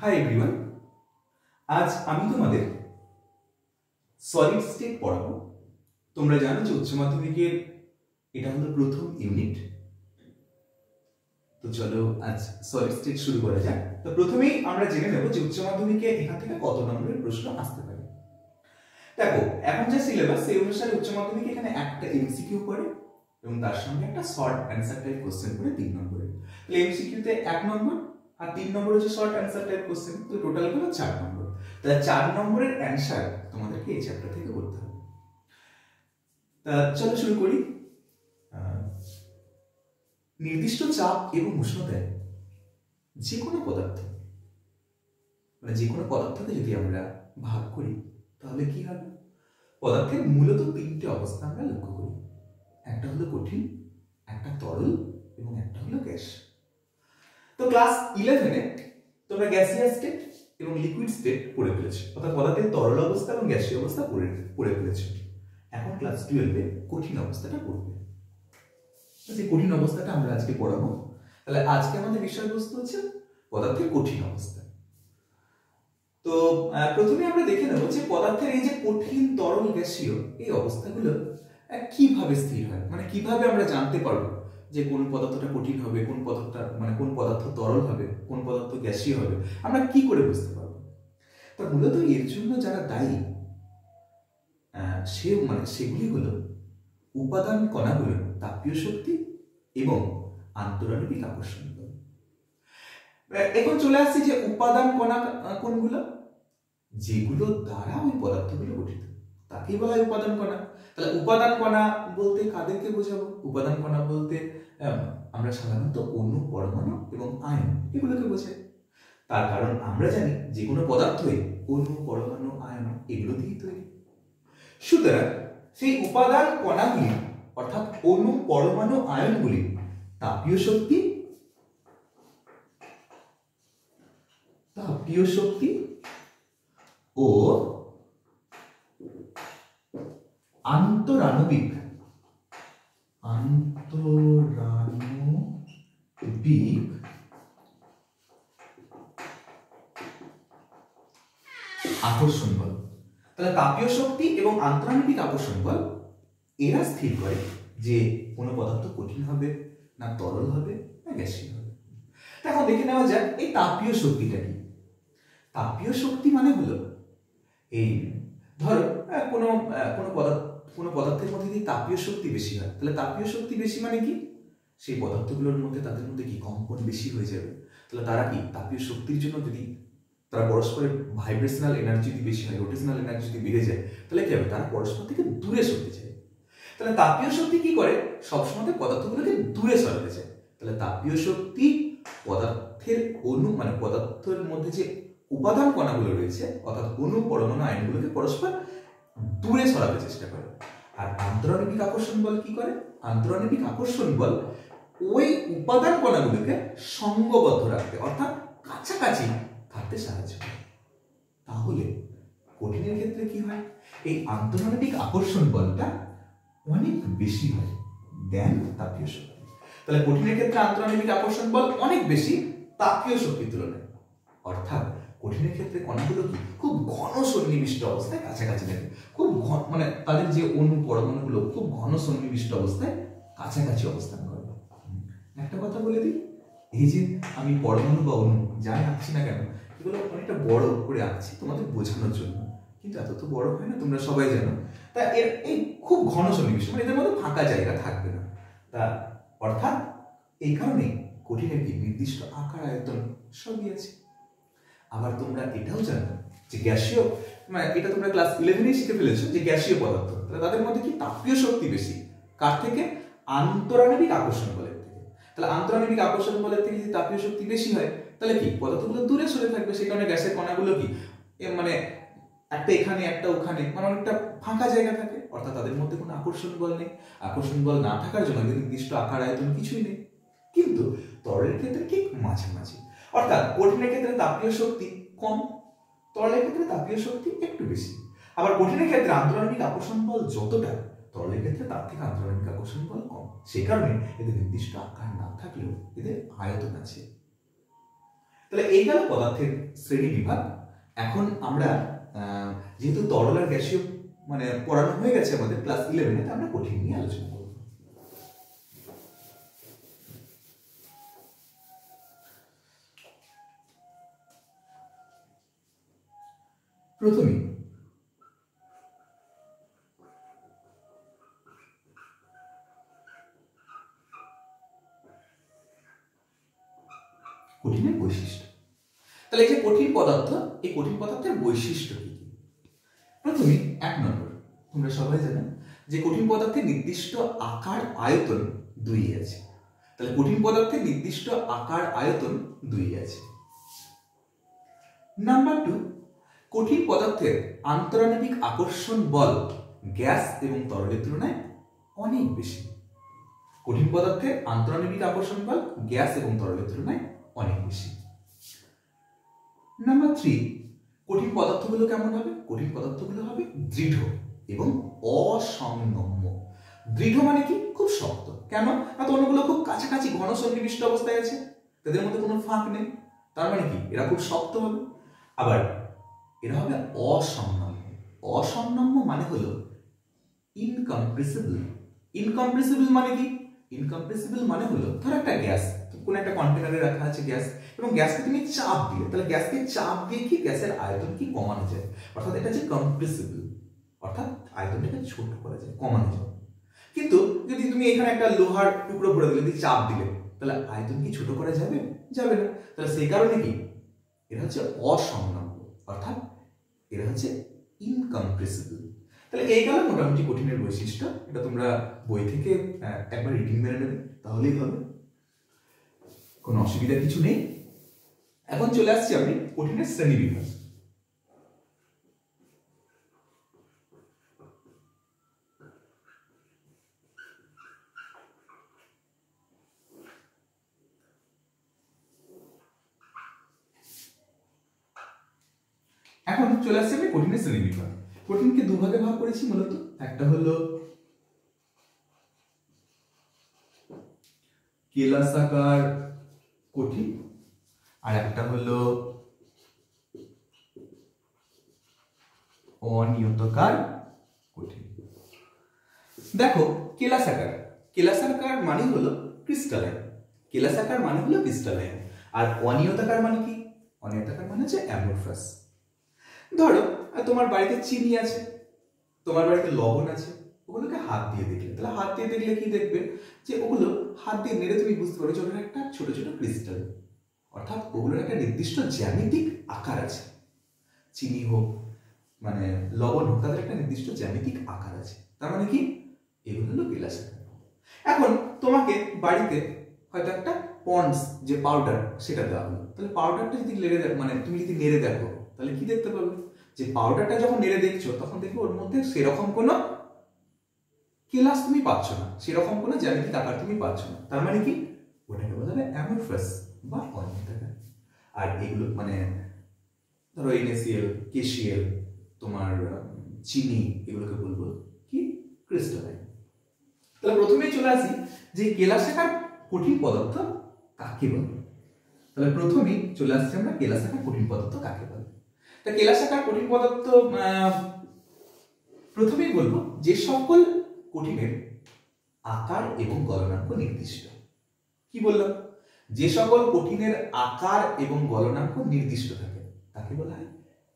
Hi everyone, আজ আমি তোমাদের সলিড স্টেট পড়াবো। তোমরা জানো যে উচ্চ মাধ্যমিকের এটা হলো প্রথম ইউনিট। তো চলো আজ সলিড স্টেট শুরু করা যাক। তো প্রথমেই আমরা জেনে নেব যে উচ্চ মাধ্যমিকে এখান থেকে কত নম্বরের প্রশ্ন আসতে পারে। দেখো, এখন যে সিলেবাস সেই অনুসারে উচ্চ মাধ্যমিকে এখানে একটা এমসিকিউ পড়ে এবং তার সঙ্গে একটা শর্ট অ্যান্সার টাইপ কোশ্চেন পড়ে 3 নম্বরে। তাহলে এমসিকিউতে 1 নম্বর আর 3 নম্বর হচ্ছে শর্ট অ্যান্সার টাইপ কোশ্চেন, তো টোটাল হলো 4 নম্বর। তাহলে 4 নম্বরের অ্যান্সার তোমাদেরকে এই চ্যাপ্টার থেকে করতে হবে। তা চলো শুরু করি। নির্দিষ্ট চাপ এবং উষ্ণতায় যে কোনো পদার্থ, মানে যে কোনো পদার্থকে যদি আমরা ভাগ করি তাহলে কি হবে? পদার্থের মূলত 3টে অবস্থা আমরা লক্ষ্য করি। একটা হলো কঠিন, একটা তরল এবং একটা হলো গ্যাস। তো ক্লাস 11-এ তোমরা গ্যাসিয়াস স্টেট এবং লিকুইড স্টেট পড়ে ফেলেছো, অর্থাৎ পদার্থের তরল অবস্থা এবং গ্যাসীয় অবস্থা পড়ে ফেলেছো। এখন ক্লাস 12-এ কঠিন অবস্থাটা পড়বে। সেই কঠিন অবস্থাটা আমরা আজকে পড়াবো। তাহলে আজকে আমাদের বিষয়বস্তু হচ্ছে পদার্থের কঠিন অবস্থা। তো প্রথমে আমরা দেখে নেব যে পদার্থের এই যে কঠিন, তরল, গ্যাসীয় এই অবস্থাগুলো কিভাবে স্থির হয়, মানে কিভাবে আমরা জানতে পারবো যে কোন পদার্থটা কঠিন হবে, কোন পদার্থ তরল হবে, কোন পদার্থ গ্যাসীয় হবে, আমরা কি করে বুঝতে পারবো? তা মূলত এর জন্য যারা দায়ী সেগুলি হলো উপাদান কণাগুলোর তাপীয় শক্তি এবং আন্তরাণবিক আকর্ষণ বল। এখন চলে আসছি যে উপাদান কণা কোনগুলো, যেগুলো দ্বারা ওই পদার্থগুলো গঠিত, তাকেই বলা হয় উপাদান কণা। তাহলে উপাদান কণা বলতে কাদেরকে বোঝাবো? উপাদান কণা বলতে আমরা সাধারণত অণু, পরমাণু এবং আয়ন এগুলোকে বোঝাই। তার কারণ আমরা জানি যে কোনো পদার্থই অণু, পরমাণু, আয়ন এগুলো দিয়েই তৈরি। সুতরাং সেই উপাদান কণাগুলি অর্থাৎ অণু, পরমাণু, আয়নগুলি তাপীয় শক্তি ও আন্তরাণবিক আকর্ষণ বল। তাহলে তাপীয় শক্তি এবং আন্তরাণবিক আকর্ষণ বল এরা স্থির করে যে কোনো পদার্থ কঠিন হবে না তরল হবে না গ্যাসীয় হবে। এখন দেখে নেওয়া যাক এই তাপীয় শক্তিটা কি। তাপীয় শক্তি মানে হলো এই ধরো কোনো পদার্থের মধ্যে যদি তাপীয় শক্তি বেশি হয়, তাহলে তাপীয় শক্তি বেশি মানে কি? সেই পদার্থগুলোর মধ্যে তাদের মধ্যে কি কম্পন বেশি হয়ে যাবে। তাহলে তারা কি তাপীয় শক্তির জন্য যদি তারা পরস্পরের ভাইব্রেশনাল এনার্জি যদি বেশি হয়, রোটেশনাল এনার্জি যদি বেড়ে যায়, তাহলে কি হবে? তারা পরস্পর থেকে দূরে সরতে চায়। তাহলে তাপীয় শক্তি কি করে? সবসময় পদার্থগুলোকে দূরে সরাতে চায়। তাহলে তাপীয় শক্তি পদার্থের অণু, মানে পদার্থের মধ্যে যে উপাদান কণাগুলো রয়েছে অর্থাৎ অণু, পরমাণু, আয়নগুলোকে পরস্পর দূরে সরাতে চেষ্টা করে। আর আন্তরাণবিক আকর্ষণ বল কি করে? আন্তরাণবিক আকর্ষণ বল ওই উপাদান কণাগুলোকে সঙ্গবদ্ধ রাখতে অর্থাৎ কাছাকাছি থাকতে সাহায্য করে। তাহলে কঠিনের ক্ষেত্রে কি হয়? এই আন্তরাণবিক আকর্ষণ বলটা অনেক বেশি হয় দেন তাপীয় শক্তি। তাহলে কঠিনের ক্ষেত্রে আন্তরাণবিক আকর্ষণ বল অনেক বেশি তাপীয় শক্তির তুলনায়। অর্থাৎ কঠিনের ক্ষেত্রে কণাগুলো কি খুব ঘন সন্নিবিষ্ট অবস্থায় কাছাকাছি থাকে, খুব মানে তাদের যে অণু, পরমাণুগুলো খুব ঘন সন্নিবিষ্ট অবস্থায় কাছাকাছি অবস্থান করে। একটা কথা বলে দিই, এই যে আমি পরমাণু বা অণু যাই আঁকছি না কেন, এগুলো অনেকটা বড় করে আঁকছি তোমাদের বোঝানোর জন্য, কিন্তু এত তো বড় হয় না, তোমরা সবাই জানো। তা এই খুব ঘন সন্নিবিষ্ট, মানে এদের মধ্যে ফাঁকা জায়গা থাকবে না। তা অর্থাৎ এই কারণে কঠিনের কি নির্দিষ্ট আকার, আয়তন সবই আছে। আবার তোমরা এটাও জানো যে গ্যাসীয়, মানে এটা তোমরা ক্লাস 11-এ শিখে ফেলেছো যে গ্যাসীয় পদার্থ, তাহলে তাদের মধ্যে কি তাপীয় শক্তি বেশি কার থেকে? আন্তরাণবিক আকর্ষণ বলের থেকে। তাহলে আন্তরাণবিক আকর্ষণ বলের থেকে যদি তাপীয় শক্তি বেশি হয়, তাহলে কি পদার্থগুলো দূরে সরে থাকবে। সেই কারণে গ্যাসের কণাগুলো কি মানে একটা এখানে একটা ওখানে, মানে অনেকটা ফাঁকা জায়গা থাকে, অর্থাৎ তাদের মধ্যে কোনো আকর্ষণ বল নেই। আকর্ষণ বল না থাকার জন্য নির্দিষ্ট আকার, আয়তন কিছুই নেই। কিন্তু তরলের ক্ষেত্রে ঠিক মাঝামাঝি, অর্থাৎ কঠিনের ক্ষেত্রে তাপীয় শক্তি কম, তরলের ক্ষেত্রে তাপীয় শক্তি একটু বেশি। আবার কঠিনের ক্ষেত্রে আন্তরাণবিক আকর্ষণ বল যতটা, তরলের ক্ষেত্রে তার থেকে আন্তরাণবিক আকর্ষণ বল কম। সেই কারণে এদের নির্দিষ্ট আকার না থাকলেও এদের আয়তন আছে। তাহলে এই গেল পদার্থের শ্রেণী বিভাগ। এখন আমরা যেহেতু তরল আর গ্যাসীয় মানে পড়ানো হয়ে গেছে আমাদের ক্লাস 11-এ, আমরা কঠিন নিয়ে আলোচনা করব। প্রথমে কঠিনের বৈশিষ্ট্য। তাহলে এই যে কঠিন পদার্থ, এই কঠিন পদার্থের বৈশিষ্ট্য কি? প্রথমে 1 নম্বর, তোমরা সবাই জানো যে কঠিন পদার্থের নির্দিষ্ট আকার আয়তন 2 আছে। তাহলে কঠিন পদার্থের নির্দিষ্ট আকার আয়তন 2 আছে। নাম্বার 2, কঠিন পদার্থের আন্তরাণবিক আকর্ষণ বল গ্যাস এবং তরলের তুলনায় অনেক বেশি। কঠিন পদার্থের আন্তরাণবিক আকর্ষণ বল গ্যাস এবং তরলের তুলনায় অনেক বেশি। নাম্বার 3, কঠিন পদার্থগুলো কেমন হবে? কঠিন পদার্থগুলো হবে দৃঢ় এবং অসংনম্য। দৃঢ় মানে কি? খুব শক্ত। কেন? না তো অন্যগুলো খুব কাছাকাছি ঘন সন্নিবিষ্ট অবস্থায় আছে, তাদের মধ্যে কোনো ফাঁক নেই, তার মানে কি এরা খুব শক্ত হবে। আবার এরা হবে অসংনম্য। অসংনম্য মানে হলো ইনকম্প্রেসিবল। ইনকম্প্রেসিবল মানে কি? ইনকম্প্রেসিবল মানে হলো ধর একটা গ্যাস কোন একটা কন্টেনারে রাখা আছে গ্যাস, এবং গ্যাসকে তুমি চাপ দিলে, তাহলে গ্যাসকে চাপ দিয়ে কি গ্যাসের আয়তন কি কমানো যায়, অর্থাৎ এটা যে কম্প্রেসিবল, অর্থাৎ আয়তনটাকে ছোট করা যায়, কমানো যায়। কিন্তু যদি তুমি এখানে একটা লোহার টুকরো ভরে দিলে, যদি চাপ দিলে, তাহলে আয়তন কি ছোট করা যাবে? যাবে না। তাহলে সেই কারণে কি এরা হচ্ছে অসংনম্য, অর্থাৎ এরা হচ্ছে ইনকম্প্রেসিবল। তাহলে এই গেল মোটামুটি কঠিনের বৈশিষ্ট্য। এটা তোমরা বই থেকে একবার রিডিং মেরে নেবে, তাহলেই হবে, কোনো অসুবিধা কিছু নেই। এখন চলে আসছি আমি কঠিনের শ্রেণী বিভাগ। এখন চলে আসছি আমি কঠিনের শ্রেণী বিভাগ। কঠিনকে দুভাগে ভাগ করেছি মূলত, একটা হলো কেলাসাকার কঠিন আর একটা হলো অনিয়তকার কঠিন। দেখো কেলাসাকার, কেলাসাকার মানে হলো ক্রিস্টালাইন, কেলাসাকার মানে হলো ক্রিস্টালাইন। আর অনিয়তাকার মানে কি? অনিয়তাকার মানে হচ্ছে অ্যামরফাস। ধরো তোমার বাড়িতে চিনি আছে, তোমার বাড়িতে লবণ আছে, ওগুলোকে হাত দিয়ে দেখলে, তাহলে হাত দিয়ে দেখলে কি দেখবে? যে ওগুলো হাত দিয়ে নেড়ে তুমি বুঝতে পারো যে ওটার একটা ছোট ছোট ক্রিস্টাল, অর্থাৎ ওগুলোর একটা নির্দিষ্ট জ্যামিতিক আকার আছে। চিনি হোক মানে লবণ হোক, তাদের একটা নির্দিষ্ট জ্যামিতিক আকার আছে। তার মানে কি এগুলো হলো কেলাসাকার। এখন তোমাকে বাড়িতে হয়তো একটা পন্ডস যে পাউডার সেটা দেওয়া হলো, তাহলে পাউডারটা যদি নেড়ে মানে তুমি যদি নেড়ে দেখো, তাহলে কি দেখতে পাবে? যে পাউডারটা যখন নেড়ে দেখছো তখন দেখবে ওর মধ্যে সেরকম কোনো কেলাস তুমি পাচ্ছ না, সেরকম কোনো জ্যামিতিক আকার তুমি পাচ্ছ না। তার মানে কি ওটাকে বলা হবে অ্যামরফাস বা অনিয়তাকার। আর এগুলো মানে ধরো NaCl, KCl, তোমার চিনি, এগুলোকে বলবো কি ক্রিস্টালাইন। তাহলে প্রথমেই চলে আসি যে কেলাসাকার কঠিন পদার্থ কাকে বলে। তাহলে প্রথমেই চলে আসছি আমরা কেলাসাকার কঠিন পদার্থ কাকে বলে। তা কেলাসাকার কঠিন পদার্থ প্রথমেই বলবো যে সকল কঠিনের আকার এবং গলনাঙ্ক নির্দিষ্ট। কি বললাম? যে সকল কঠিনের আকার এবং গলনাঙ্ক নির্দিষ্ট থাকে তাকে বলা হয়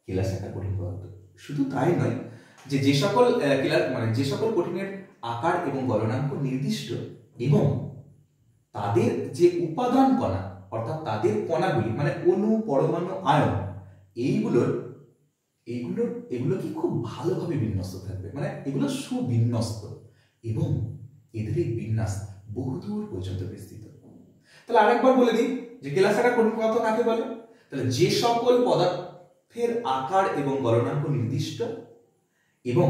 কেলাসাকার কঠিন পদার্থ। শুধু তাই নয়, যে সকল মানে যে সকল কঠিনের আকার এবং গলনাঙ্ক নির্দিষ্ট এবং তাদের যে উপাদান কণা, অর্থাৎ তাদের কণাগুলি মানে অণু, পরমাণু, আয়ন, এগুলো কি খুব ভালোভাবে বিন্যস্ত থাকবে, মানে এগুলো সুবিন্যস্ত এবং এদের এই বিন্যাস বহুদূর পর্যন্ত বিস্তৃত। তাহলে আরেকবার বলে দিই যে কেলাসাকার কঠিন পদার্থ কাকে বলে। তাহলে যে সকল পদার্থের আকার এবং গলনাঙ্ক নির্দিষ্ট এবং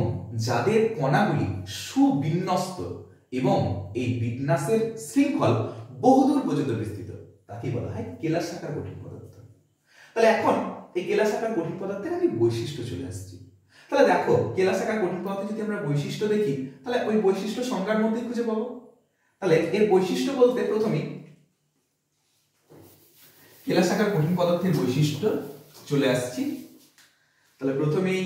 যাদের কণাগুলি সুবিন্যস্ত এবং এই বিন্যাসের শৃঙ্খল বহুদূর পর্যন্ত বিস্তৃত, তাকে বলা হয় কেলাসাকার কঠিন পদার্থ। তাহলে এখন এই কেলাসাকার কঠিন পদার্থের আমি বৈশিষ্ট্য চলে আসছি। তাহলে দেখো কেলাসাকার কঠিন পদার্থে যদি আমরা বৈশিষ্ট্য দেখি, তাহলে ওই বৈশিষ্ট্য সংজ্ঞার মধ্যে খুঁজে পাবো। তাহলে এর বৈশিষ্ট্য বলতে প্রথমেই কেলাসাকার কঠিন পদার্থের বৈশিষ্ট্য চলে আসছি। তাহলে প্রথমেই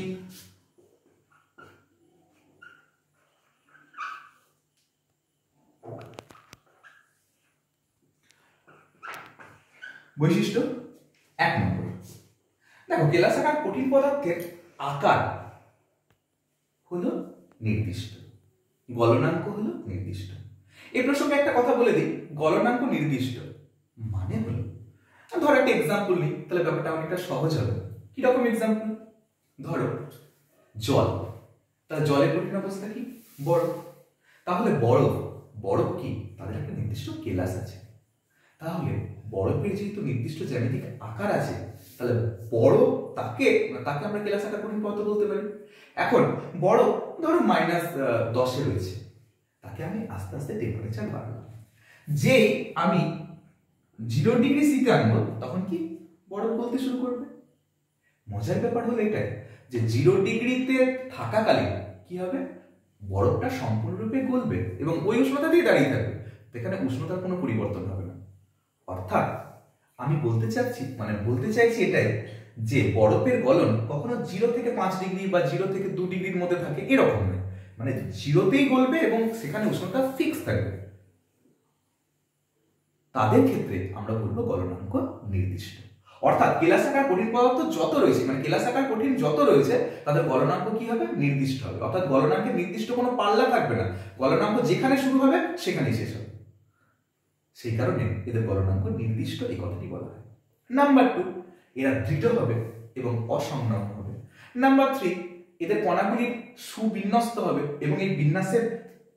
বৈশিষ্ট্য 1 নম্বর। দেখো, কেলাসাকার কঠিন পদার্থের আকার হলো নির্দিষ্ট, গলনাঙ্ক হলো নির্দিষ্ট। এই প্রসঙ্গে একটা কথা বলে দিই, গলনাঙ্ক নির্দিষ্ট মানে হলো, ধরো একটা এক্সাম্পল নিই, তাহলে ব্যাপারটা অনেকটা সহজ হবে। কিরকম এক্সাম্পল? ধরো জল, তাহলে জলের কঠিন অবস্থা কি? বরফ। তাহলে বরফ কি? তাদের একটা নির্দিষ্ট কেলাস আছে। তাহলে বরফের যেহেতু নির্দিষ্ট জ্যামিতিক আকার আছে, তাহলে বরফ তাকে আমরা কেলাস আকার কঠিন পদার্থ বলতে পারি। এখন বরফ ধরো -10-এ রয়েছে, তাকে আমি আস্তে আস্তে টেম্পারেচার বাড়াবো। যেই আমি 0 ডিগ্রি সিতে আনবো, তখন কি বরফ গলতে শুরু করবে। মজার ব্যাপার হলো এটাই যে 0 ডিগ্রিতে থাকাকালীন কি হবে, বরফটা সম্পূর্ণরূপে গলবে এবং ওই উষ্ণতা দিয়ে দাঁড়িয়ে থাকবে, এখানে উষ্ণতার কোনো পরিবর্তন হবে না। অর্থাৎ আমি বলতে চাইছি এটাই যে বরফের গলন কখনো 0 থেকে 5 ডিগ্রি বা 0 থেকে 2 ডিগ্রির মধ্যে থাকে এরকম নয়, মানে 0তেই গলবে এবং সেখানে উষ্ণতা ফিক্স থাকবে। তাদের ক্ষেত্রে আমরা বলবো গলনাঙ্ক নির্দিষ্ট। অর্থাৎ কেলাসাকার কঠিন পদার্থ যত রয়েছে, মানে কেলাসাকার কঠিন যত রয়েছে, তাদের গলনাঙ্ক কি হবে? নির্দিষ্ট হবে। অর্থাৎ গলনাঙ্কের নির্দিষ্ট কোনো পাল্লা থাকবে না, গলনাঙ্ক যেখানে শুরু হবে সেখানেই শেষ হবে। সেই কারণে এদের গলনাঙ্ক নির্দিষ্ট, এই কথাটি বলা হয়। নাম্বার 2, এরা দৃঢ় হবে এবং অসংলগ্ন হবে। নাম্বার 3, এদের কণাগুলি সুবিন্যস্ত হবে এবং এই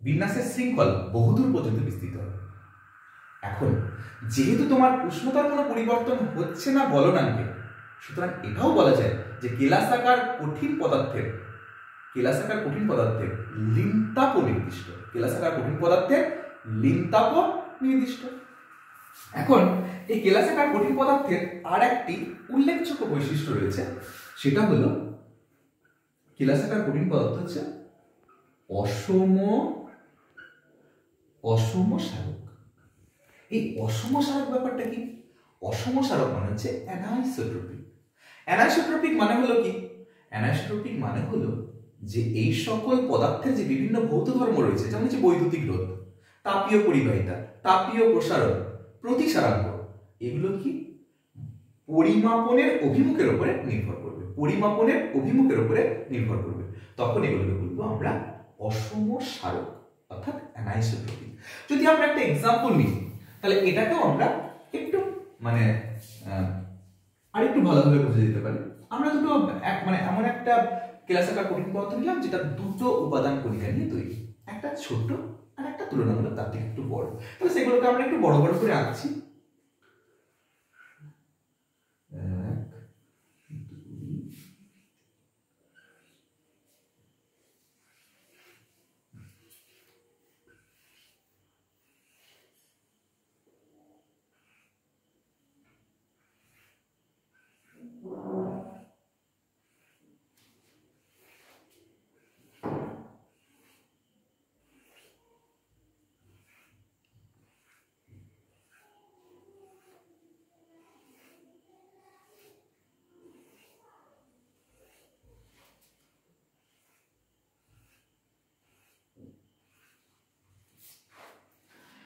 বিন্যাসের শৃঙ্খল বহুদূর পর্যন্ত বিস্তৃত হবে। এখন যেহেতু তোমার উষ্ণতার কোনো পরিবর্তন হচ্ছে না গলনাঙ্কে, সুতরাং এটাও বলা যায় যে কেলাসাকার কঠিন পদার্থের লিনতাপ নির্দিষ্ট। কেলাসাকার কঠিন পদার্থের লিনতাপ নির্দিষ্ট। এখন এই কেলাসাকার কঠিন পদার্থের আর একটি উল্লেখযোগ্য বৈশিষ্ট্য রয়েছে, সেটা হলো কেলাসাকার কঠিন পদার্থ হচ্ছে অসম সারক। এই অসম সারক ব্যাপারটা কি? অসম সারক মানে হচ্ছে অ্যানাইসোট্রপিক। অ্যানাইসোট্রপিক মানে হলো কি? অ্যানাইসোট্রপিক মানে হলো যে এই সকল পদার্থের যে বিভিন্ন ভৌত ধর্ম রয়েছে, যেমন হচ্ছে বৈদ্যুতিক রোধ, তাপীয় পরিবাহিতা, তাপীয় প্রসারণ, প্রতিসারাঙ্ক, এগুলো কি পরিমাপনের অভিমুখের উপরে নির্ভর করবে। তখন এগুলোকে বলবো আমরা অসম সারক অর্থাৎ অ্যানাইসোট্রপিক। যদি আমরা একটা এক্সাম্পল নিই, তাহলে এটাকেও আমরা একটু আরেকটু ভালোভাবে বুঝে দিতে পারি। আমরা এমন একটা কেলাসাকার কঠিন পদার্থ নিলাম যেটা দুটো উপাদান কণিকা নিয়ে তৈরি, একটা ছোট আর একটা তুলনামূলক তার থেকে একটু বড়। তাহলে সেগুলোকে আমরা একটু বড় বড় করে আঁকছি।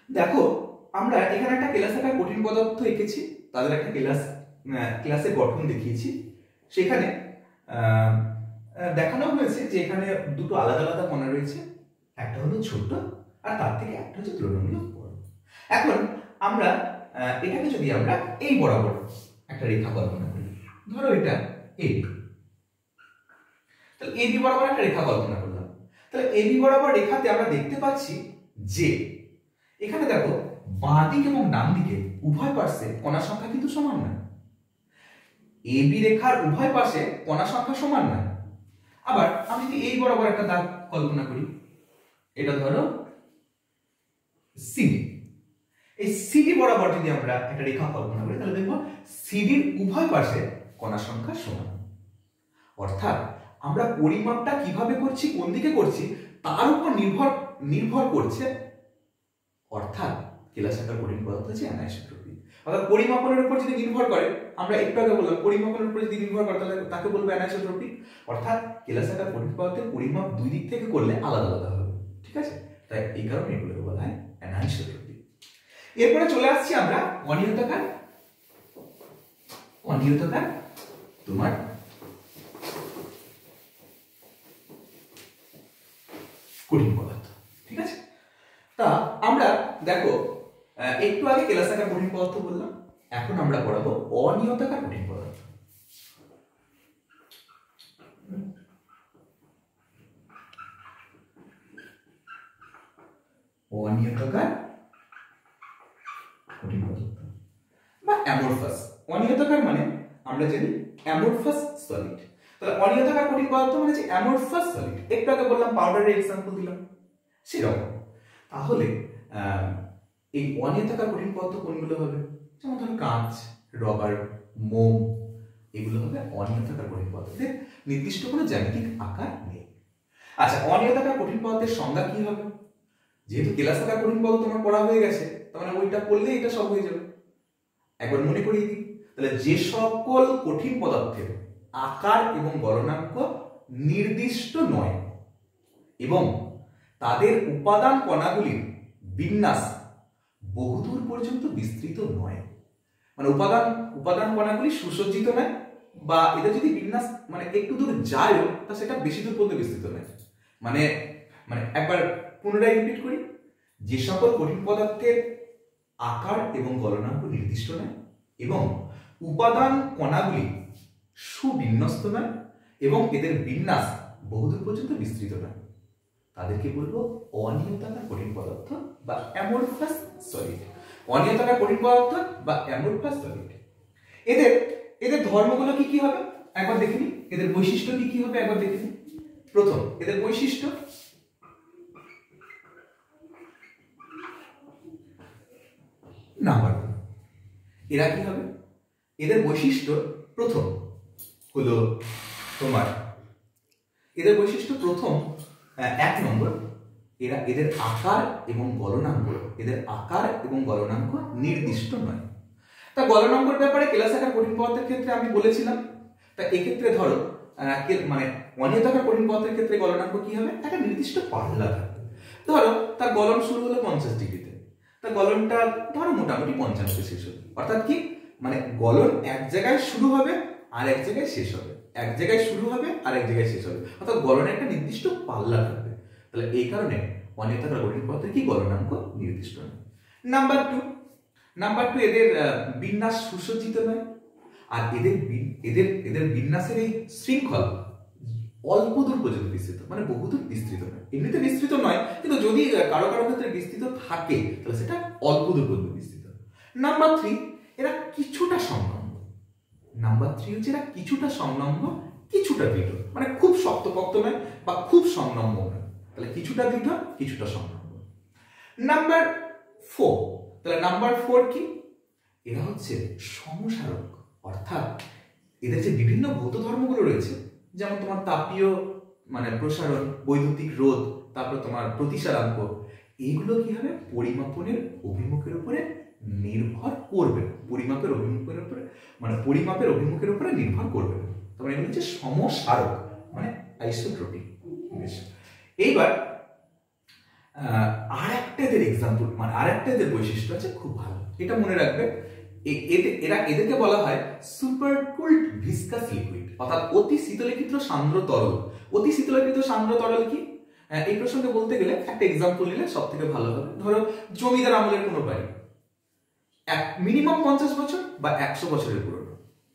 দেখো, আমরা এখানে একটা কেলাসাকার কঠিন পদার্থ এঁকেছি, তাদের একটা ক্লাসের গঠন দেখিয়েছি। সেখানে দেখানো হয়েছে যে এখানে দুটো আলাদা আলাদা কণা রয়েছে, একটা হলো ছোট আর তার থেকে একটা হচ্ছে তুলনামূলক বড়। এখন আমরা এটাকে যদি আমরা এই বরাবর একটা রেখা কল্পনা করি, ধরো এটা AB, তাহলে AB বরাবর একটা রেখা কল্পনা করলাম। তাহলে AB বরাবর রেখাতে আমরা দেখতে পাচ্ছি যে এখানে দেখো বাঁ দিক এবং ডান দিকে উভয় পাশে কণার সংখ্যা কিন্তু সমান নয়। AB রেখার উভয় পাশে কণার সংখ্যা সমান নয়। আবার আমি যদি এই বরাবর একটা দাগ কল্পনা করি, এটা ধরো CD, এই CD বরাবর যদি আমরা একটা রেখা কল্পনা করি, তাহলে দেখবো CD এর উভয় পাশে কণার সংখ্যা সমান। অর্থাৎ আমরা পরিমাপটা কিভাবে করছি, কোন দিকে করছি, তার উপর নির্ভর করছে। অর্থাৎ কেলাসাকার কঠিন পদার্থ হচ্ছে অ্যানাইসোট্রপিক। অর্থাৎ পরিমাপনের উপর যদি নির্ভর করে, আমরা একটু আগে বললাম পরিমাপনের উপর যদি নির্ভর করে তাহলে তাকে বলবো অ্যানাইসোট্রপিক। অর্থাৎ কেলাসাকার কঠিন পদার্থের পরিমাপ দুই দিক থেকে করলে আলাদা আলাদা হবে, ঠিক আছে? তাই এই কারণে এগুলোকে বলা হয় অ্যানাইসোট্রপিক। এরপরে চলে আসছি আমরা অনিয়তাকার। অনিয়তাকার তোমার কঠিন পদার্থ, ঠিক আছে? তা আমরা দেখো একটু আগে কেলাসাকার কঠিন পদার্থ বললাম, এখন আমরা পড়াবো অনিয়তাকার কঠিন পদার্থ। অনিয়তাকার কঠিন পদার্থ বা অ্যামরফাস। অনিয়তাকার মানে আমরা জানি অ্যামরফাস সলিড। তাহলে অনিয়তাকার কঠিন পদার্থ মানে হচ্ছে অ্যামরফাস সলিড। একটু আগে বললাম পাউডারের এক্সাম্পল দিলাম, সেরকম। তাহলে এই অনিয়তাকার কঠিন পদার্থ কোনগুলো হবে? যেমন ধরো কাঁচ, রবার, মোম, এগুলো হবে অনিয়তাকার কঠিন পদার্থের নির্দিষ্ট কোনো জ্যামিতিক আকার নেই। আচ্ছা, অনিয়তাকার কঠিন পদার্থের সংজ্ঞা কি হবে? যেহেতু কেলাসাকার কঠিন পদার্থ তোমার পড়া হয়ে গেছে, তার মানে ওইটা পড়লে এটা সব হয়ে যাবে। একবার মনে করিয়ে দিই, তাহলে যে সকল কঠিন পদার্থের আকার এবং গলনাঙ্ক নির্দিষ্ট নয় এবং তাদের উপাদান কণাগুলির বিন্যাস বহুদূর পর্যন্ত বিস্তৃত নয়, মানে উপাদান কণাগুলি সুসজ্জিত নয় বা এদের যদি বিন্যাস মানে একটু দূর যায়ও তা সেটা বেশি দূর পর্যন্ত বিস্তৃত নয়। মানে মানে একবার পুনরায় রিপিট করি, যে সকল কঠিন পদার্থের আকার এবং গলনাঙ্ক নির্দিষ্ট নয় এবং উপাদান কণাগুলি সুবিন্যস্ত নয় এবং এদের বিন্যাস বহুদূর পর্যন্ত বিস্তৃত নয়, তাদেরকে বলবো অনিয়তাকার কঠিন পদার্থ বা অ্যামরফাস সলিড। অনিয়তাকার কঠিন পদার্থ বা অ্যামরফাস সলিড। এদের ধর্মগুলো কি কি হবে একবার দেখে নিই, এদের বৈশিষ্ট্য কি কি হবে একবার দেখে নিই। প্রথম, এদের বৈশিষ্ট্য নাম্বার। এরা কি হবে? এদের বৈশিষ্ট্য প্রথম হলো তোমার, এদের বৈশিষ্ট্য প্রথম 1 নম্বর, এদের আকার এবং গলনাঙ্ক নির্দিষ্ট নয়। তা গলনাঙ্কের ব্যাপারে কেলাসাকার কঠিন পদার্থের ক্ষেত্রে আমি বলেছিলাম। তা এক্ষেত্রে ধরো মানে অনিয়তাকার কঠিন পদার্থের ক্ষেত্রে গলনাঙ্ক কি হবে? একটা নির্দিষ্ট পাল্লা থাকবে। ধরো তার গলন শুরু হলো 50 ডিগ্রিতে, তার গলনটা ধরো মোটামুটি 55 শেষ হবে। অর্থাৎ কি, মানে গলন এক জায়গায় শুরু হবে আর এক জায়গায় শেষ হবে, এক জায়গায় শুরু হবে আর এক জায়গায় শেষ হবে, অর্থাৎ গলনের একটা নির্দিষ্ট পাল্লা থাকবে। তাহলে এই কারণে অনিয়তাকার কঠিন পদার্থের কি গলনাঙ্ক নির্দিষ্ট নয়। নাম্বার টু, এদের বিন্যাস সুসজ্জিত নয় আর এদের বিন্যাসের এই শৃঙ্খল অল্প দূর পর্যন্ত বিস্তৃত, মানে বহুদূর বিস্তৃত নয়। এমনিতে বিস্তৃত নয়, কিন্তু যদি কারো ক্ষেত্রে বিস্তৃত থাকে তাহলে সেটা অল্প দূর পর্যন্ত বিস্তৃত। নাম্বার 3, এরা কিছুটা সংলম্ব। এরা কিছুটা সংলম্ব, কিছুটা দৃঢ়, মানে খুব শক্তপোক্ত নয় বা খুব সংলম্ব নয়। তাহলে কিছুটা দৃঢ়, কিছুটা সংলম্ব। নাম্বার 4, তাহলে নাম্বার 4 কি? এরা হচ্ছে সমসারক, অর্থাৎ এদের যে বিভিন্ন ভৌত ধর্মগুলো রয়েছে, যেমন তোমার তাপীয় মানে প্রসারণ, বৈদ্যুতিক রোধ, তারপর তোমার প্রতিসারাঙ্ক, এইগুলো কি হবে? পরিমাপনের অভিমুখের উপরে নির্ভর করবে, পরিমাপের অভিমুখের উপরে নির্ভর করবে। তার মানে এগুলো হচ্ছে সমসারক, মানে আইসোট্রপিক। এইবার আরেকটা এদের এক্সাম্পল, মানে আরেকটা এদের বৈশিষ্ট্য আছে খুব ভালো, এটা মনে রাখবে। এদেরকে বলা হয় সুপার কুলড ভিসকাস লিকুইড, অর্থাৎ অতি শীতলীকৃত সান্দ্র তরল। অতি শীতলীকৃত সান্দ্র তরল কি? এই প্রসঙ্গে বলতে গেলে একটা এক্সাম্পল নিলে সব থেকে ভালো হবে। ধরো জমিদার আমলের কোনো বাড়ি, মিনিমাম 50 বছর বা 100 বছরের পুরনো,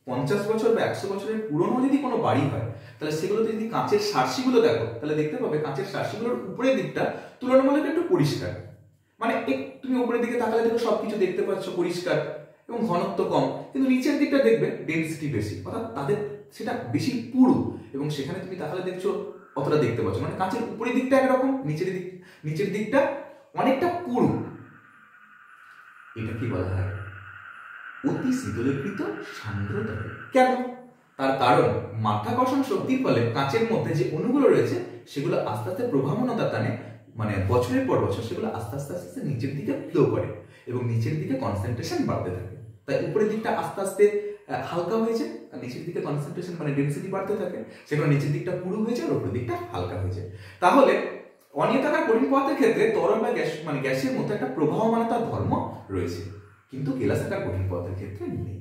50 বছর বা 100 বছরের পুরনো যদি কোনো বাড়ি হয়, তাহলে সেগুলোতে যদি কাঁচের সার্সিগুলো দেখো, তাহলে দেখতে পাবে কাঁচের সার্সিগুলোর উপরের দিকটা তুলনামূলক একটু পরিষ্কার, মানে তুমি উপরের দিকে তাকালে দেখো সবকিছু দেখতে পাচ্ছ পরিষ্কার এবং ঘনত্ব কম, কিন্তু নিচের দিকটা দেখবে ডেনসিটি বেশি, অর্থাৎ তাদের সেটা বেশি পুরু, এবং সেখানে তুমি তাকালে দেখছো অতটা দেখতে পাচ্ছ, মানে কাঁচের উপরের দিকটা একরকম, নিচের দিকটা অনেকটা পুরু। এটা কি বলা হয়? অতি শীতলীকৃত সান্দ্র তরল। কেন? তার কারণ মাধ্যাকর্ষণ শক্তির ফলে কাঁচের মধ্যে যে অণুগুলো রয়েছে সেগুলো আস্তে আস্তে প্রভাবনতার টানে, মানে বছরের পর বছর সেগুলো আস্তে আস্তে নিচের দিকে ফ্লো করে, এবং নিচের দিকে কনসেন্ট্রেশন বাড়তে থাকে। তাই উপরের দিকটা আস্তে আস্তে হালকা হয়ে যায়, আর নিচের দিকে কনসেন্ট্রেশন মানে ডেনসিটি বাড়তে থাকে, সেখানে নিচের দিকটা পুরু হয়ে যায় আর উপরের দিকটা হালকা হয়ে যায়। তাহলে অনিয়তাকার কঠিন পদার্থের ক্ষেত্রে তরল বা গ্যাস মানে গ্যাসের মতো একটা প্রবাহমানতার ধর্ম রয়েছে, কিন্তু কেলাসাকার কঠিন পদার্থের ক্ষেত্রে নেই।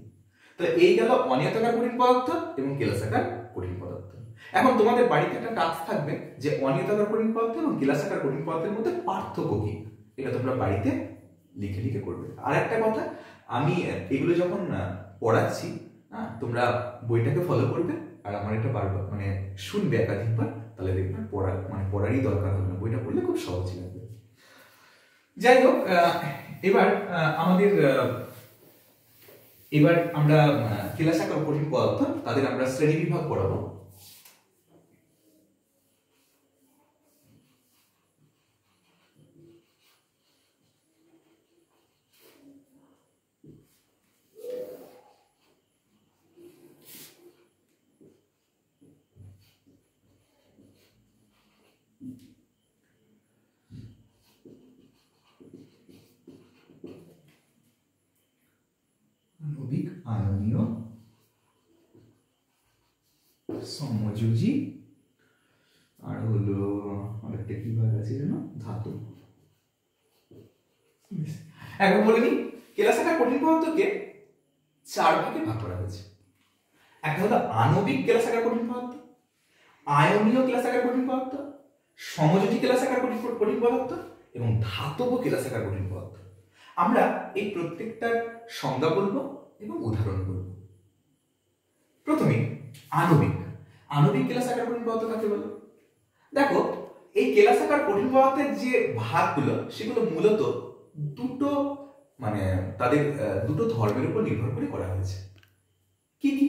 তাহলে এই গেল অনিয়তাকার কঠিন পদার্থ এবং কেলাসাকার কঠিন পদার্থ। এখন তোমাদের বাড়িতে একটা টাস্ক থাকবে যে অনিয়তাকার কঠিন পদার্থ এবং কেলাসাকার কঠিন পদার্থের মধ্যে পার্থক্য কি, এটা তোমরা বাড়িতে লিখে লিখে করবে। আর একটা কথা, আমি এগুলো যখন পড়াচ্ছি তোমরা বইটাকে ফলো করবে আর আমার এটা বারবার মানে শুনবে একাধিকবার, তাহলে দেখবে পড়ারই দরকার হবে না, বইটা পড়লে খুব সহজ লাগবে। যাই হোক, এবার আমরা কেলাসাকার কঠিন পদার্থ তাদের আমরা শ্রেণী বিভাগ পড়াবো। আণবিক, আয়নীয়, সমযোজী, আর হলো আরেকটা কি ভাগ আছে যেন, ধাতু। এখন বলে নি কেলাসাকার কঠিন পদার্থকে 4 ভাগে ভাগ করা হয়েছে। একটা হলো আণবিক কেলাসাকার কঠিন পদার্থ, আয়নীয় কেলাসাকার কঠিন পদার্থ, সমযোজী কেলাসাকার কঠিন পদার্থ এবং ধাতব কেলাসাকার কঠিন পদার্থ। আমরা এই প্রত্যেকটার সংজ্ঞা বলবো এবং উদাহরণ বলবো। প্রথমে আণবিক কেলাসাকার কঠিন পদার্থ কাকে বলে? দেখো, এই কেলাসাকার কঠিন পদার্থের যে ভাগগুলো সেগুলো মূলত তাদের দুটো ধর্মের উপর নির্ভর করে করা হয়েছে। কি কি?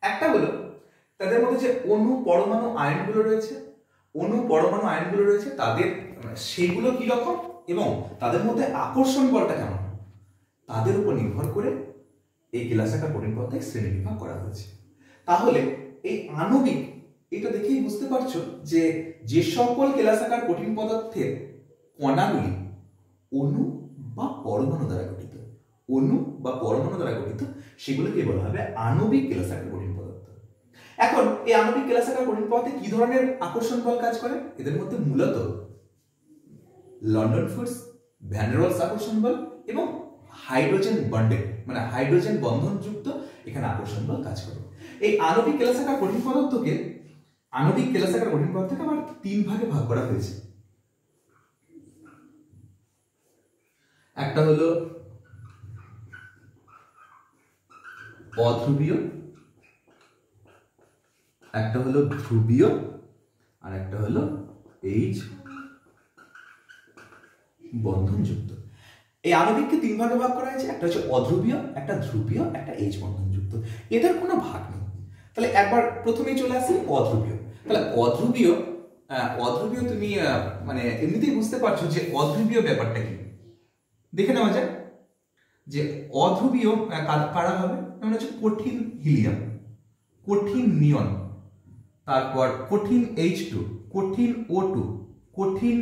একটা হলো তাদের মধ্যে যে অণু পরমাণু আয়নগুলো রয়েছে তাদের সেগুলো কি রকম এবং তাদের মধ্যে আকর্ষণ বলটা কেমন, তাদের উপর নির্ভর করে এই কেলাসাকার কঠিন পদার্থের শ্রেণীবিভাগ করা হয়েছে। তাহলে এই আণবিক, এটা দেখেই বুঝতে পারছো যে সকল কেলাসাকার কঠিন পদার্থের কণাগুলি অণু বা পরমাণু দ্বারা গঠিত, সেগুলোকে বলা হবে আণবিক কেলাসাকার কঠিন পদার্থ। এখন এই আণবিক কেলাসাকার কঠিন পদার্থে কি ধরনের আকর্ষণ বল কাজ করে? এদের মধ্যে মূলত লন্ডন ফোর্স, ভ্যান ডের ওয়ালস আকর্ষণ বল এবং হাইড্রোজেন বন্ডেড মানে হাইড্রোজেন বন্ধনযুক্ত এখানে আকর্ষণ বল কাজ করে। এই আণবিক কেলাসাকার কঠিন পদার্থকে আবার 3 ভাগে ভাগ করা হয়েছে। একটা হলো অধ্রুবীয়, একটা হলো ধ্রুবীয়, আর একটা হলো এইচ বন্ধনযুক্ত। এই আণবিককে 3 ভাগে ভাগ করা হয়েছে, একটা হচ্ছে অধ্রুবীয়, একটা ধ্রুবীয়, একটা এইচ বন্ধনযুক্ত। এদের কোনো ভাগ নেই। তাহলে একবার প্রথমেই চলে আসি অধ্রুবীয়। তাহলে অধ্রুবীয় তুমি মানে এমনিতেই বুঝতে পারছো যে অধ্রুবীয় ব্যাপারটা কি। দেখে নেওয়া যায় যে অধ্রুবীয় কারা হবে, যেমন হচ্ছে কঠিন হিলিয়াম, কঠিন নিয়ন, তারপর কঠিন H2, কঠিন O2, কঠিন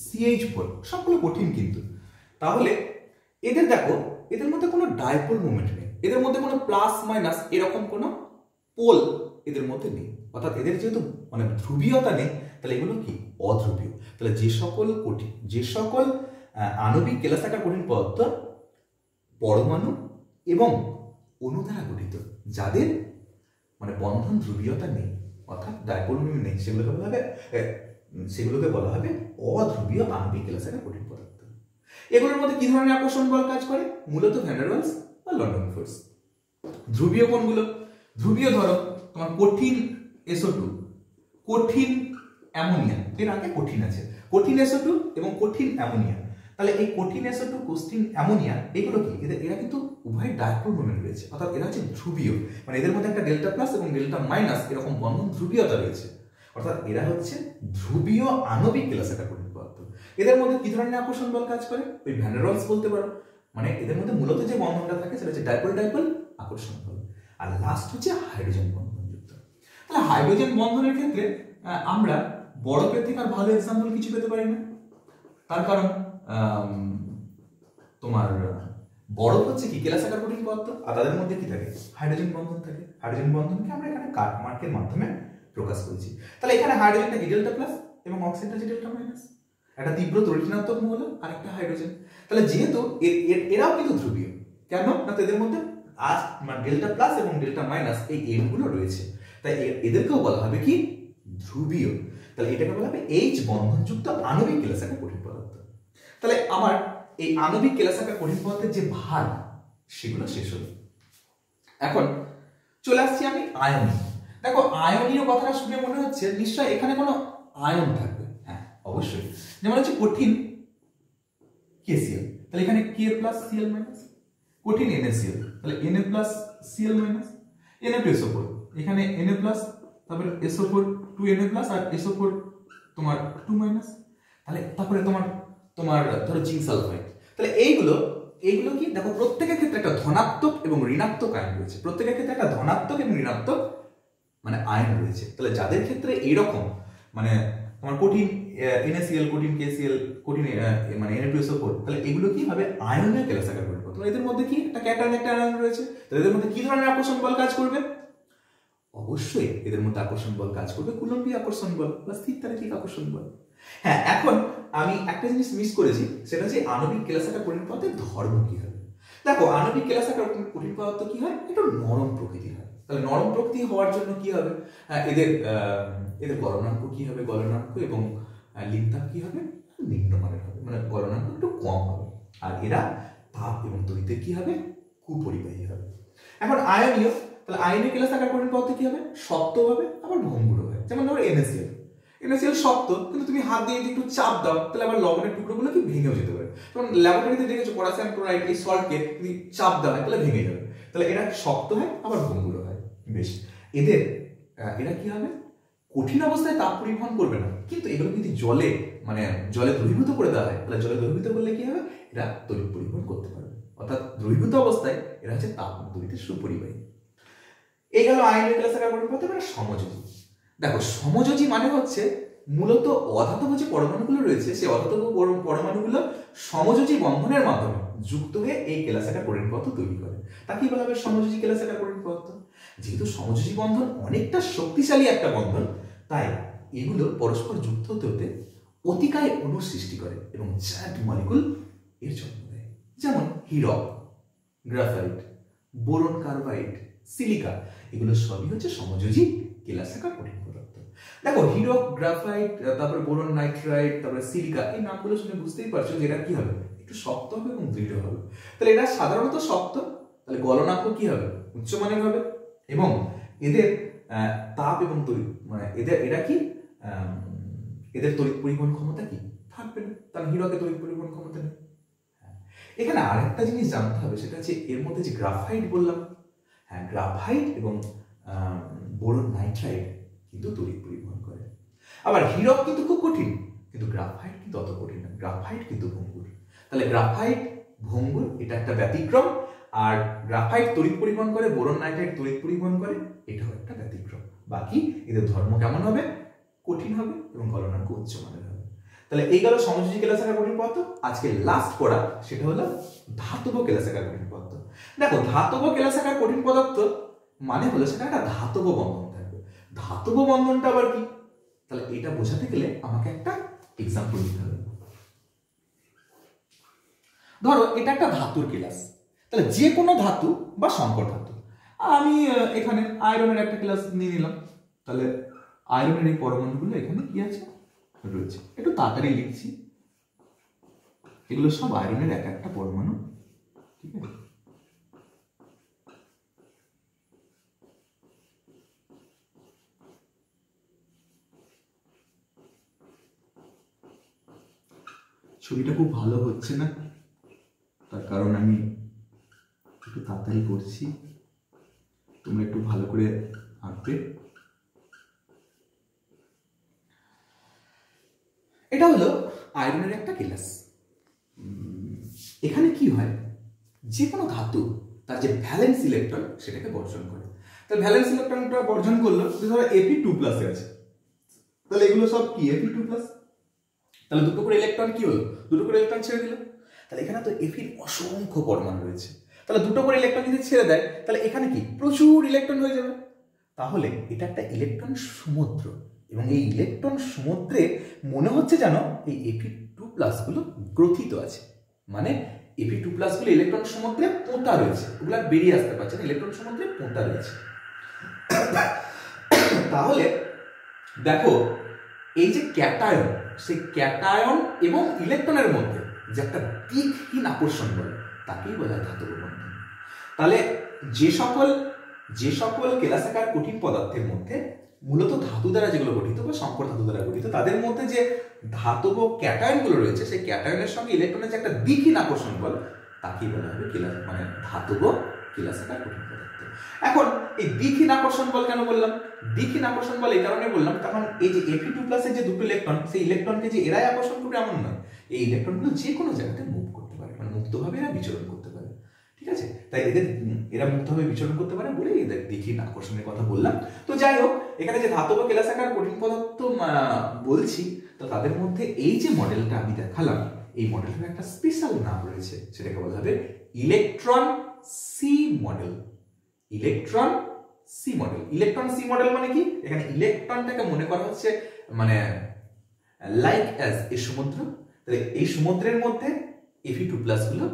CH4, সবগুলো কঠিন কিন্তু। তাহলে এদের দেখো, এদের মধ্যে কোনো ডাইপোল মোমেন্ট নেই, এদের মধ্যে কোনো প্লাস মাইনাস এরকম কোনো পোল এদের মধ্যে নেই, অর্থাৎ এদের যেহেতু মানে ধ্রুবীয়তা নেই, তাহলে এগুলো কি অধ্রুবীয়। তাহলে যে সকল আণবিক কেলাসাকার কঠিন পদার্থ পরমাণু এবং অণু দ্বারা গঠিত, যাদের মানে বন্ধন ধ্রুবীয়তা নেই অর্থাৎ ডাইপোল মোমেন্ট নেই, সেগুলোকে বলা হবে অধ্রুবীয় আণবিক কেলাসাকার কঠিন পদার্থ। এগুলোর মধ্যে কি ধরনের আকর্ষণ বল কাজ করে? মূলত ভ্যান ডের ওয়ালস বা লন্ডন ফোর্স। ধ্রুবীয় কোনগুলো? ধ্রুবীয় ধরো তোমার কঠিন SO2, কঠিন অ্যামোনিয়া, এর আগে কঠিন আছে, কঠিন SO2 এবং কঠিন অ্যামোনিয়া। তাহলে এই কঠিন SO2, কঠিন অ্যামোনিয়া এগুলো কি? এরা কিন্তু উভয় ডাইপোল মোমেন্ট রয়েছে, অর্থাৎ এরা হচ্ছে ধ্রুবীয়, মানে এদের মধ্যে একটা ডেল্টা প্লাস এবং ডেল্টা মাইনাস এরকম বন্ধন ধ্রুবীয়তা রয়েছে, অর্থাৎ এরা হচ্ছে ধ্রুবীয় আণবিক কেলাসাকার কঠিন পদার্থ। এদের মধ্যে কি ধরনের আকর্ষণ বল কাজ করে? ওই ভ্যান ডের ওয়ালস বলতে পারো, মানে এদের মধ্যে মূলত যে বন্ধনটা থাকে সেটা হচ্ছে ডাইপোল আকর্ষণ বল। আর লাস্ট হচ্ছে হাইড্রোজেন বন্ধনযুক্ত। তাহলে হাইড্রোজেন বন্ধনের ক্ষেত্রে আমরা বরফের থেকে আর ভালো এক্সাম্পল কিছু পেতে পারি না, তার কারণ বরফ, তুমি যদি বরফের মধ্যে 2 হাইড্রোজেন তোমার বরফ হচ্ছে কি কেলাস আকার কঠিন পদার্থ, আর তাদের মধ্যে কি থাকে হাইড্রোজেন বন্ধন থাকে। হাইড্রোজেন বন্ধনকে আমরা এখানে কাট মার্কের মাধ্যমে প্রকাশ করেছি। তাহলে এখানে হাইড্রোজেনটা কি ডেল্টা প্লাস এবং অক্সিজেনটা যে ডেল্টা মাইনাস, একটা তীব্র তড়িৎ মৌল আর একটা হাইড্রোজেন। তাহলে যেহেতু এরাও কিন্তু ধ্রুবীয়, কেন না এদের মধ্যে মানে ডেল্টা প্লাস এবং ডেল্টা মাইনাস এই এন গুলো রয়েছে, তাই এদেরকেও বলা হবে কি ধ্রুবীয়। তাহলে এটাকে বলা হবে এইচ বন্ধনযুক্ত আণবিক কেলাস আকার কঠিন পদার্থ। তাহলে আমার এই আণবিক কেলাস আকার কঠিন পদার্থের যে ভাগ সেগুলো শেষ হলো। এখন চলে আসছি আমি আয়নীয়। দেখো আয়নীয় কথাটা শুনে মনে হচ্ছে নিশ্চয় এখানে কোনো আয়ন থাকবে। হ্যাঁ অবশ্যই, যেমন হচ্ছে কঠিন KCl, তাহলে এখানে K+Cl মাইনাস, কঠিন NaCl, তাহলে Na+Cl মাইনাস, Na2SO4, এখানে Na+, তারপরে SO4 2Na+ আর SO4 তোমার 2 মাইনাস, তাহলে তারপরে তোমার ধরো জিঙ্ক সালফাইড। তাহলে এইগুলো কি দেখো প্রত্যেকের ক্ষেত্রে একটা ধনাত্মক এবং ঋণাত্মক আয়ন রয়েছে, প্রত্যেকের ক্ষেত্রে একটা ধনাত্মক এবং ঋণাত্মক মানে আয়ন রয়েছে। তাহলে যাদের ক্ষেত্রে এইরকম মানে তোমার কঠিন NaCl, কঠিন KCl, কঠিন মানে Na2SO4, তাহলে এগুলো কি হবে আয়নীয় কেলাস আকার কঠিন পদার্থ। এদের মধ্যে কি একটা ক্যাটায়ন একটা আয়ন রয়েছে, তাহলে এদের মধ্যে কি ধরনের আকর্ষণ বল কাজ করবে? অবশ্যই এদের মধ্যে আকর্ষণ বল কাজ করবে কুলম্বীয় আকর্ষণ বল বা স্থিরতারেখিক আকর্ষণ বল। হ্যাঁ, এখন আমি একটা জিনিস মিস করেছি, সেটা হচ্ছে আণবিক কেলাস আকার কঠিন পদার্থের ধর্ম কি হবে। দেখো আণবিক কেলাস আকার কঠিন পদার্থ কি হয়, একটু নরম প্রকৃতির হয়। তাহলে নরম প্রকৃতি হওয়ার জন্য কি হবে, এদের গলনাঙ্ক কি হবে, গলনাঙ্ক এবং লিনতাপ কি হবে নিম্নমানের হবে, মানে গলনাঙ্ক একটু কম হবে। আর এরা তাপ এবং তড়িতের কি হবে কুপরিবাহী হবে। এখন আয়নীয়, তাহলে আয়নীয় কেলাস আকার কঠিন পদার্থ কি হবে শক্ত হবে আবার ভঙ্গুর হবে। যেমন ধরো NaCl শক্ত, কিন্তু তুমি হাত দিয়ে একটু চাপ দাও তাহলে আবার লবণের টুকরোগুলো কি ভেঙেও যেতে পারে। যেমন ল্যাবরেটরিতে দেখেছো পটাশিয়াম ক্লোরাইড এই সল্টকে তুমি চাপ দাও তাহলে ভেঙে যাবে। তাহলে এরা শক্ত হয় আবার ভঙ্গুর হয়। বেশ, এরা কি হবে কঠিন অবস্থায় তাপ পরিবহন করবে না, কিন্তু এগুলো যদি জলে দ্রবীভূত করে দেওয়া হয়, তাহলে জলে দ্রবীভূত করলে কি হবে এরা তড়িৎ পরিবহন করতে পারবে। অর্থাৎ দ্রবীভূত অবস্থায় এরা হচ্ছে তাপ তড়িতের সুপরিবাহী। এই গেল আয়নীয় কেলাস আকার কঠিন পদার্থ মানে সমযোজী। দেখো সমযোজী মানে হচ্ছে মূলত অধাতব যে পরমাণুগুলো রয়েছে সেই অধাতব পরমাণুগুলো সমযোজী বন্ধনের মাধ্যমে যুক্ত হয়ে এই কেলাস আকার কঠিন পদার্থ তৈরি করে। তাকেই বলা হবে সমযোজী কেলাস আকার কঠিন পদার্থ। যেহেতু সমযোজী বন্ধন অনেকটা শক্তিশালী একটা বন্ধন, তাই এগুলো পরস্পর যুক্ত হতে হতে অতিকায় অণু সৃষ্টি করে এবং জায়ান্ট মলিকুল এর জন্ম দেয়। যেমন হীরক, গ্রাফাইট, বোরন কার্বাইড, সিলিকা, এগুলো সবই হচ্ছে সমযোজী কেলাস আকার কঠিন পদার্থ। দেখো হীরক, গ্রাফাইট, তারপরে বোরন নাইট্রাইড, তারপরে সিলিকা, এই নামগুলো শুনে বুঝতেই পারছো যে এরা কি হবে একটু শক্ত হবে এবং দৃঢ় হবে। তাহলে এরা সাধারণত শক্ত, তাহলে গলনাঙ্ক কি হবে উচ্চমানের হবে এবং এদের তাপ এবং তড়িৎ মানে এরা কি এদের তড়িৎ পরিবহন ক্ষমতা কি থাকবে না, তাহলে হীরকে তড়িৎ পরিবহন ক্ষমতা নেই। এখানে আরেকটা জিনিস জানতে হবে, সেটা হচ্ছে এর মধ্যে যে গ্রাফাইট বললাম, হ্যাঁ গ্রাফাইট এবং বোরন নাইট্রাইড কিন্তু তড়িৎ পরিবহন করে। আবার হীরক কিন্তু খুব কঠিন, কিন্তু গ্রাফাইট কিন্তু অত কঠিন না, গ্রাফাইট কিন্তু ভঙ্গুর। তাহলে গ্রাফাইট ভঙ্গুর এটা একটা ব্যতিক্রম, আর গ্রাফাইট তড়িৎ পরিবহন করে, বোরন নাইট্রাইড তড়িৎ পরিবহন করে, এটাও একটা ব্যতিক্রম। বাকি এদের ধর্ম কেমন হবে কঠিন হবে এবং গলনাঙ্ক উচ্চমানের হবে। তাহলে এই গেল সমযোজী কেলাস আকার কঠিন পদার্থ। আজকে লাস্ট পড়া সেটা হলো ধাতব কেলাস আকার কঠিন পদার্থ। দেখো ধাতব কেলাস আকার কঠিন পদার্থ মানে হলো সেটা একটা ধাতব বন্ধন থাকবে। ধাতব বন্ধনটা আবার কি, তাহলে এটা বোঝাতে গেলে আমাকে একটা এক্সাম্পল দিতে হবে। ধরো এটা একটা ধাতুর কেলাস, তাহলে যে কোনো ধাতু বা সংকর ধাতু, আমি এখানে আয়রনের একটা কেলাস নিয়ে নিলাম, তাহলে আয়রনের এই পরমাণুগুলো এখানে কি আছে রয়েছে, একটু তাড়াতাড়ি লিখছি, এগুলো সব আয়রনের এক একটা পরমাণু, ঠিক আছে। ছবিটা খুব ভালো হচ্ছে না, তার কারণ আমি একটু তাড়াতাড়ি করছি, তোমরা একটু ভালো করে আঁকবে। এটা হলো আয়রনের একটা কেলাস। এখানে কি হয়, যে কোনো ধাতু তার যে ভ্যালেন্স ইলেকট্রন সেটাকে বর্জন করে। তাহলে ভ্যালেন্স ইলেকট্রনটা বর্জন করলো, ধরো Fe2+ আছে, তাহলে এগুলো সব কি Fe2+, তাহলে দুটো করে ইলেকট্রন কি হলো, দুটো করে ইলেকট্রন ছেড়ে দিল। তাহলে এখানে তো এফির অসংখ্য পরমাণু রয়েছে, তাহলে দুটো করে ইলেকট্রন যদি ছেড়ে দেয় তাহলে এখানে কি প্রচুর ইলেকট্রন হয়ে যাবে। তাহলে এটা একটা ইলেকট্রন সমুদ্র, এবং এই ইলেকট্রন সমুদ্রে মনে হচ্ছে যেন এই Fe2+ গুলো গ্রথিত আছে, মানে Fe2+ গুলো ইলেকট্রন সমুদ্রে পোঁতা রয়েছে, ওগুলো বেরিয়ে আসতে পারছে না, ইলেকট্রন সমুদ্রে পোঁতা রয়েছে। তাহলে দেখো এই যে ক্যাটায়ন, সেই ক্যাটায়ন এবং ইলেকট্রনের মধ্যে যে একটা দিকহীন আকর্ষণ বল, তাকেই বলা হয় ধাতব বন্ধন। তাহলে যে সকল কেলাসাকার কঠিন পদার্থের মধ্যে মূলত ধাতু দ্বারা যেগুলো গঠিত বা সংকর ধাতু দ্বারা গঠিত, তাদের মধ্যে যে ধাতব ক্যাটায়নগুলো রয়েছে, সেই ক্যাটায়নের সঙ্গে ইলেকট্রনের যে একটা দিকহীন আকর্ষণ বল, তাকেই বলা হবে মানে ধাতব কেলাসাকার কঠিন পদার্থ। এখন এই দিকহীন আকর্ষণ বল কেন বললাম? দিকহীন আকর্ষণ বল এই কারণে বললাম, কারণ এই যে Fe2+ এর যে দুটো ইলেকট্রন, সেই ইলেকট্রনকে যে এরাই আকর্ষণ করবে এমন নয়, এই ইলেকট্রনগুলো যে কোনো জায়গাতে মুভ করতে পারে, মানে মুক্তভাবে এরা বিচরণ করতে পারে। ঠিক আছে, তাই এরা মুক্তভাবে বিচরণ করতে পারে বলে এদের দিকহীন আকর্ষণের কথা বললাম। তো যাই হোক, এখানে যে ধাতব কেলাসাকার কঠিন পদার্থ বলছি, তো তাদের মধ্যে এই যে মডেলটা আমি দেখালাম, এই মডেলটার একটা স্পেশাল নাম রয়েছে, সেটাকে বলা হবে electron sea model. Electron sea model. Electron sea model মানে কি? এখানে ইলেকট্রনটাকে মনে করা হচ্ছে মানে লাইক অ্যাজ এ সমুদ্র, তাহলে এই সমুদ্রের মধ্যে Fe2+ গুলো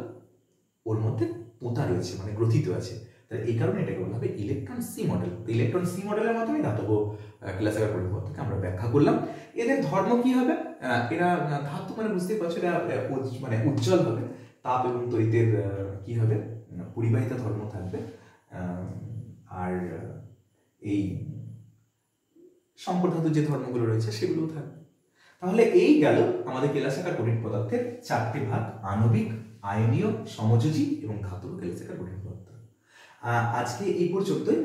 ওর মধ্যে পোঁতা রয়েছে, মানে গ্রথিত আছে, তাই এই কারণে এটাকে বলা হবে electron sea model. Electron sea মডেলের মাধ্যমে ধাতব কেলাসাকার কঠিন পদার্থকে আমরা ব্যাখ্যা করলাম। এদের ধর্ম কি হবে? এরা ধাতু মানে বুঝতেই পারছো, এরা মানে উজ্জ্বল হবে, তাপ এবং তড়িতের কি হবে পরিবাহিত ধর্ম থাকবে, আর এই সংকর ধাতুর যে ধর্মগুলো রয়েছে সেগুলোও থাকবে। তাহলে এই গেল আমাদের কেলাসাকার কঠিন পদার্থের চারটি ভাগ: আণবিক, আয়নীয়, সমযোজী এবং ধাতব কেলাসাকার কঠিন পদার্থ। আজকে এই পর্যন্তই।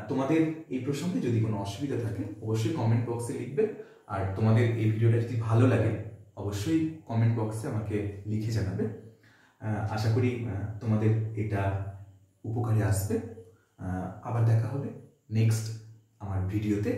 তোমাদের এই প্রসঙ্গে যদি কোনো অসুবিধা থাকে অবশ্যই কমেন্ট বক্সে লিখবে, আর তোমাদের এই ভিডিওটা যদি ভালো লাগে অবশ্যই কমেন্ট বক্সে আমাকে লিখে জানাবে। আশা করি তোমাদের এটা উপকারে আসবে। আবার দেখা হবে নেক্সট আমার ভিডিওতে।